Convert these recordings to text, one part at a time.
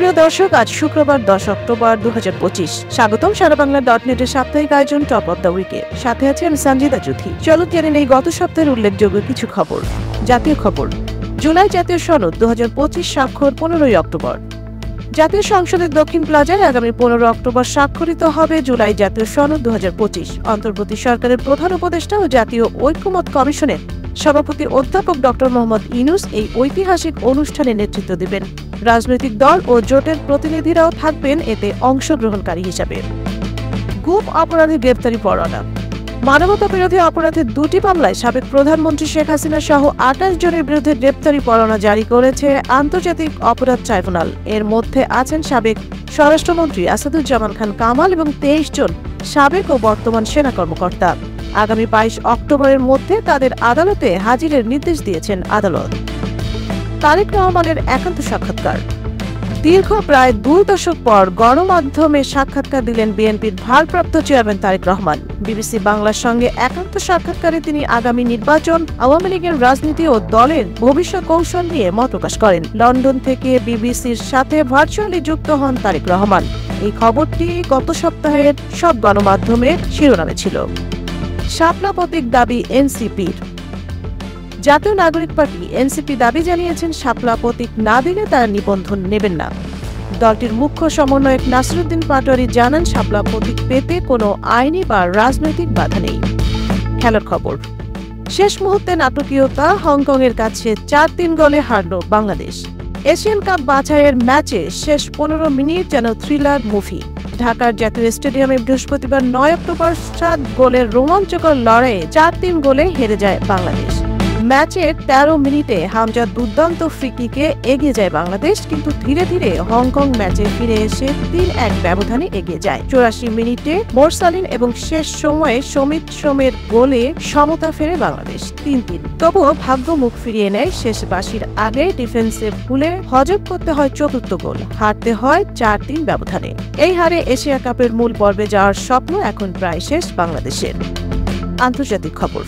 সুপ্রিয় দর্শক, আজ শুক্রবার 10 অক্টোবর 2025। স্বাগতম সারা বাংলা .নেটের সাপ্তাহিক আয়োজন টপ অব দ্য উইকের। সাথে আছে আমি সঞ্জিতা জ্যোতি। চলুন জেনে নেই গত সপ্তাহের উল্লেখযোগ্য কিছু খবর। জাতীয় খবর। জুলাই জাতীয় সনদ 2025 স্বাক্ষর 15 অক্টোবর। জাতীয় সংসদের দক্ষিণ প্লাজায় আগামী 15 অক্টোবর স্বাক্ষরিত হবে জুলাই জাতীয় সনদ 2025। অন্তর্বর্তী সরকারের প্রধান উপদেষ্টা ও জাতীয় ঐকমত্য কমিশনের সভাপতি অধ্যাপক ডক্টর মোহাম্মদ ইউনূস এই ঐতিহাসিক অনুষ্ঠানে নেতৃত্ব দেবেন। রাজনৈতিক দল ও জোটের প্রতিনিধিরাও থাকবেন এতে অংশগ্রহণকারী হিসাবে। গুম অপরাধী গ্রেপ্তারি পরোয়ানা। মানবতা বিরোধী অপরাধের 2টি মামলায় সাবেক প্রধানমন্ত্রী শেখ হাসিনা সহ 28 জনের বিরুদ্ধে গ্রেপ্তারি পরোয়ানা জারি করেছে আন্তর্জাতিক অপরাধ ট্রাইব্যুনাল। এর মধ্যে আছেন সাবেক স্বরাষ্ট্রমন্ত্রী আসাদুজ্জামান খান কামাল এবং 23 জন সাবেক ও বর্তমান সেনা কর্মকর্তা। আগামী 22 অক্টোবরের মধ্যে তাদের আদালতে হাজিরের নির্দেশ দিয়েছেন আদালত। তারেক রহমানের একান্ত সাক্ষাৎকার। দীর্ঘ প্রায় 2 দশক পর গণমাধ্যমে সাক্ষাৎকার দিলেন বিএনপির ভারপ্রাপ্ত চেয়ারম্যান তারেক রহমান। বিবিসি বাংলার সঙ্গে একান্ত সাক্ষাৎকারে তিনি আগামী নির্বাচন, আওয়ামী লীগের রাজনীতি ও দলের ভবিষ্যৎ কৌশল নিয়ে মত প্রকাশ করেন। লন্ডন থেকে বিবিসির সাথে ভার্চুয়ালি যুক্ত হন তারেক রহমান। এই খবরটি গত সপ্তাহের সব গণমাধ্যমের শিরোনামে ছিল। শাপলা প্রতীক দাবি এনসিপির। জাতীয় নাগরিক পার্টি এনসিপি দাবি জানিয়েছেন শাপলা প্রতীক না দিলে তারা নিবন্ধন নেবেন না। দলটির মুখ্য সমন্বয়ক নাসিরুদ্দিন পাটোয়ারি জানান, শাপলা প্রতীক পেতে কোনো আইনি বা রাজনৈতিক বাধা নেই। খেলার খবর। শেষ মুহূর্তে নাটকীয়তা, হংকংয়ের কাছে 4-3 গোলে হারল বাংলাদেশ। এশিয়ান কাপ বাছাইয়ের ম্যাচে শেষ 15 মিনিট যেন থ্রিলার মুভি। ঢাকার জাতীয় স্টেডিয়ামে বৃহস্পতিবার 9 অক্টোবর 7 গোলের রোমাঞ্চকর লড়াইয়ে 4-3 গোলে হেরে যায় বাংলাদেশ। ম্যাচের 13 মিনিটে হামজার দুর্দান্ত ফ্রি কিকে এগিয়ে যায় বাংলাদেশ, কিন্তু ধীরে ধীরে হংকং ম্যাচে ফিরে এসে 3-1 ব্যবধানে এগিয়ে যায়। 84 মিনিটে মোরসালিন এবং শেষ সময়ে সমিত সোমের গোলে সমতা ফেরে বাংলাদেশ 3-3। তবুও ভাগ্য মুখ ফিরিয়ে নেয় শেষ বাঁশির আগে ডিফেন্সে ভুলে হজম করতে হয় চতুর্থ গোল। হারতে হয় 4-3 ব্যবধানে। এই হারে এশিয়া কাপের মূল পর্বে যাওয়ার স্বপ্ন এখন প্রায় শেষ বাংলাদেশের। আন্তর্জাতিক খবর।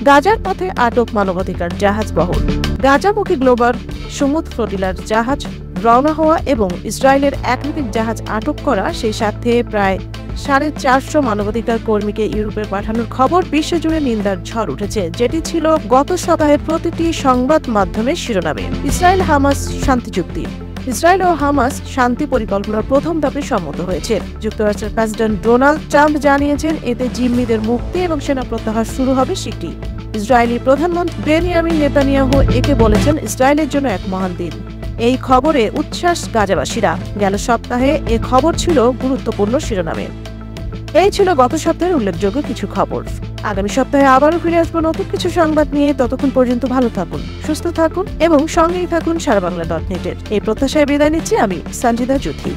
গাজার পথে আটক মানবাধিকার জাহাজ বহর। গাজামুখী গ্লোবাল সমুদ্র ফ্লোটিলার জাহাজ রওনা হওয়া এবং ইসরায়েলের একাধিক জাহাজ আটক করা, সেই সাথে প্রায় 450 মানবাধিকার কর্মীকে ইউরোপে পাঠানোর খবর বিশ্বজুড়ে নিন্দার ঝড় উঠেছে, যেটি ছিল গত সপ্তাহের প্রতিটি সংবাদ মাধ্যমের শিরোনামে। ইসরায়েল হামাস শান্তি চুক্তি। ইসরায়েল ও হামাস শান্তি পরিকল্পনার প্রথম ধাপে সম্মত হয়েছে। যুক্তরাষ্ট্রের প্রেসিডেন্ট ডোনাল্ড ট্রাম্প জানিয়েছেন, এতে জিম্মিদের মুক্তি এবং সেনা প্রত্যাহার শুরু হবে শীঘ্রই। ইসরায়েলি প্রধানমন্ত্রী বেনিয়ামিন নেতানিয়াহু একে বলেছেন ইসরায়েলের জন্য এক মহান দিন। এই খবরে উচ্ছ্বাস গাজাবাসীরা। গেল সপ্তাহে এ খবর ছিল গুরুত্বপূর্ণ শিরোনামে। এই ছিল গত সপ্তাহের উল্লেখযোগ্য কিছু খবর। আগামী সপ্তাহে আবারও ফিরে আসবো নতুন কিছু সংবাদ নিয়ে। ততক্ষণ পর্যন্ত ভালো থাকুন, সুস্থ থাকুন এবং সঙ্গেই থাকুন সারা বাংলা .নেটের। এই প্রত্যাশায় বিদায় নিচ্ছি আমি সঞ্জিতা জ্যোতি।